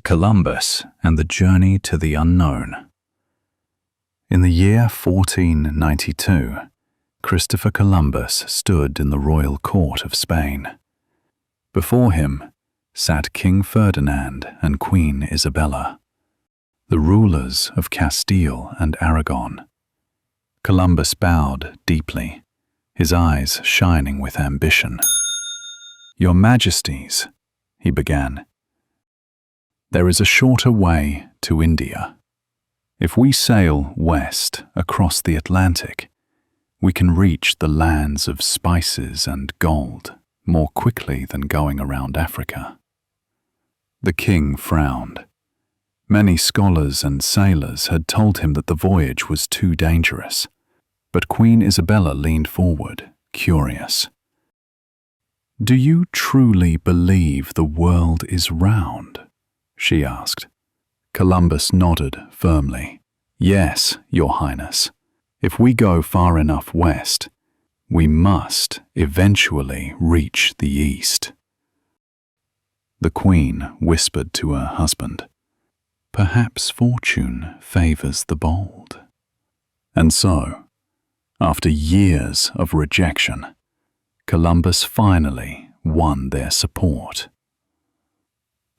Columbus and the Journey to the Unknown. In the year 1492, Christopher Columbus stood in the royal court of Spain. Before him sat King Ferdinand and Queen Isabella, the rulers of Castile and Aragon. Columbus bowed deeply, his eyes shining with ambition. "Your Majesties," he began, "there is a shorter way to India. If we sail west across the Atlantic, we can reach the lands of spices and gold more quickly than going around Africa." The king frowned. Many scholars and sailors had told him that the voyage was too dangerous, but Queen Isabella leaned forward, curious. "Do you truly believe the world is round?" she asked. Columbus nodded firmly. "Yes, Your Highness. If we go far enough west, we must eventually reach the east." The Queen whispered to her husband, "Perhaps fortune favors the bold." And so, after years of rejection, Columbus finally won their support.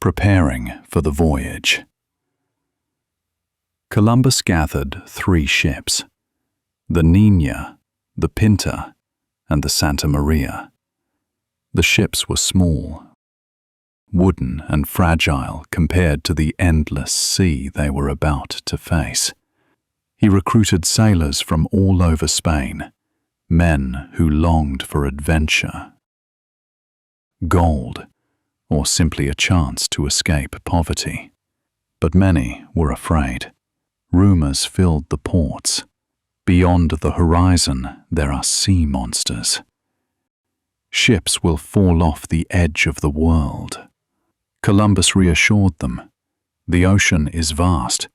Preparing for the voyage. Columbus gathered 3 ships, the Niña, the Pinta, and the Santa Maria. The ships were small, wooden and fragile compared to the endless sea they were about to face. He recruited sailors from all over Spain, men who longed for adventure, gold, or simply a chance to escape poverty. But many were afraid. Rumors filled the ports. Beyond the horizon, there are sea monsters. Ships will fall off the edge of the world. Columbus reassured them, "The ocean is vast,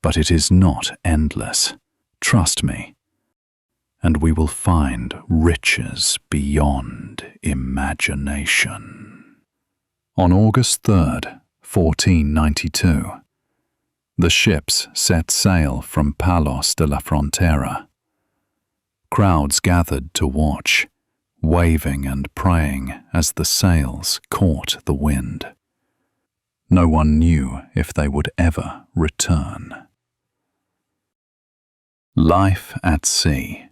but it is not endless. Trust me, and we will find riches beyond imagination." On August 3rd, 1492, the ships set sail from Palos de la Frontera. Crowds gathered to watch, waving and praying as the sails caught the wind. No one knew if they would ever return. Life at sea.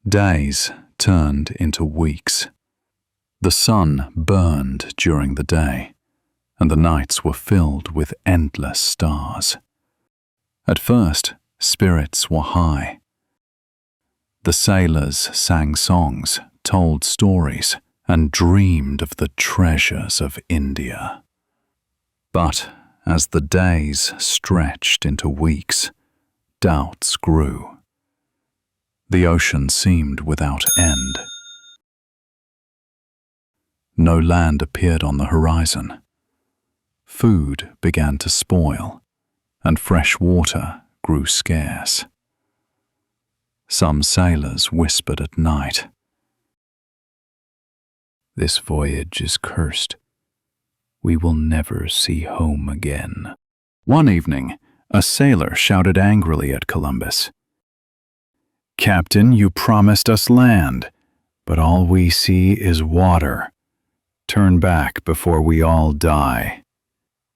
Days turned into weeks. The sun burned during the day, and the nights were filled with endless stars. At first, spirits were high. The sailors sang songs, told stories, and dreamed of the treasures of India. But as the days stretched into weeks, doubts grew. The ocean seemed without end. No land appeared on the horizon. Food began to spoil, and fresh water grew scarce. Some sailors whispered at night, "This voyage is cursed. We will never see home again." One evening, a sailor shouted angrily at Columbus, "Captain, you promised us land, but all we see is water. Turn back before we all die."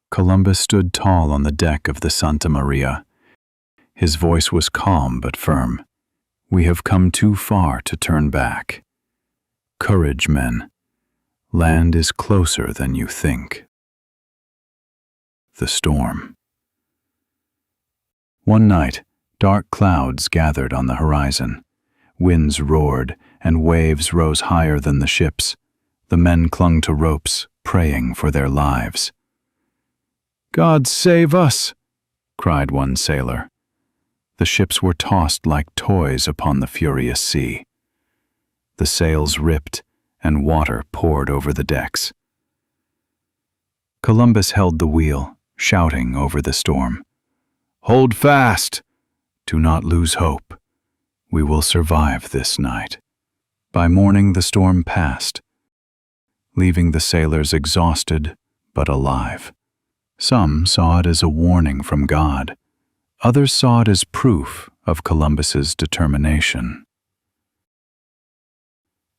Columbus stood tall on the deck of the Santa Maria. His voice was calm but firm. "We have come too far to turn back. Courage, men. Land is closer than you think." The storm. One night, dark clouds gathered on the horizon. Winds roared, and waves rose higher than the ships. The men clung to ropes, praying for their lives. "God save us!" cried one sailor. The ships were tossed like toys upon the furious sea. The sails ripped, and water poured over the decks. Columbus held the wheel, shouting over the storm, "Hold fast! Do not lose hope. We will survive this night." By morning the storm passed, leaving the sailors exhausted but alive. Some saw it as a warning from God. Others saw it as proof of Columbus's determination.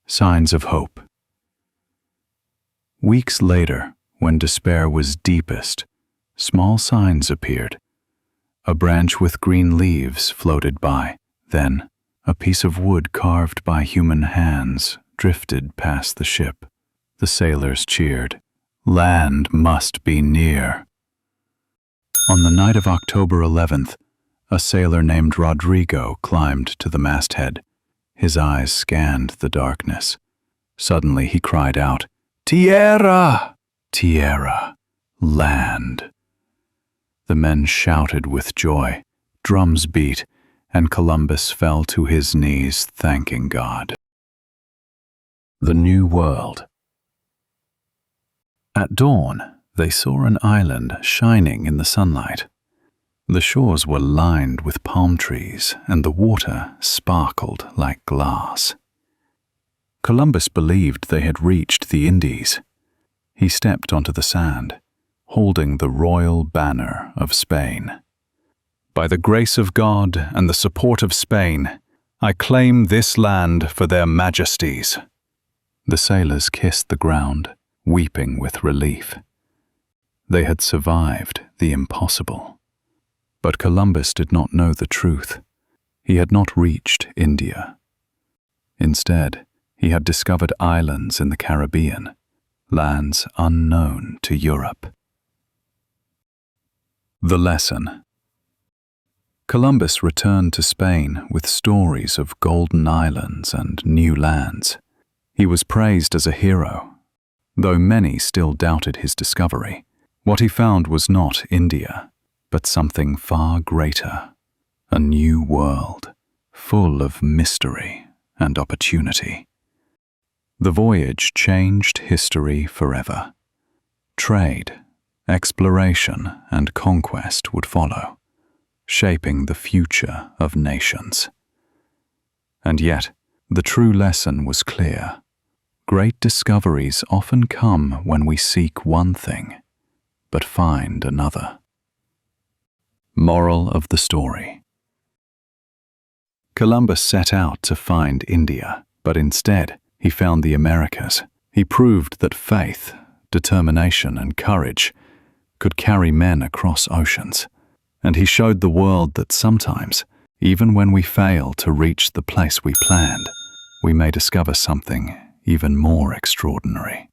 Signs of hope. Weeks later, when despair was deepest, small signs appeared. A branch with green leaves floated by. Then, a piece of wood carved by human hands drifted past the ship. The sailors cheered. Land must be near. On the night of October 11th, a sailor named Rodrigo climbed to the masthead. His eyes scanned the darkness. Suddenly he cried out, "Tierra! Tierra! Land!" The men shouted with joy. Drums beat, and Columbus fell to his knees, thanking God. The New World. At dawn, they saw an island shining in the sunlight. The shores were lined with palm trees, and the water sparkled like glass. Columbus believed they had reached the Indies. He stepped onto the sand, holding the royal banner of Spain. "By the grace of God and the support of Spain, I claim this land for their majesties." The sailors kissed the ground, weeping with relief. They had survived the impossible. But Columbus did not know the truth. He had not reached India. Instead, he had discovered islands in the Caribbean, lands unknown to Europe. The lesson. Columbus returned to Spain with stories of golden islands and new lands. He was praised as a hero, though many still doubted his discovery. What he found was not India, but something far greater, a new world, full of mystery and opportunity. The voyage changed history forever. Trade, exploration, and conquest would follow, shaping the future of nations. And yet, the true lesson was clear. Great discoveries often come when we seek one thing, but find another. Moral of the story. Columbus set out to find India, but instead he found the Americas. He proved that faith, determination, and courage could carry men across oceans. And he showed the world that sometimes, even when we fail to reach the place we planned, we may discover something even more extraordinary.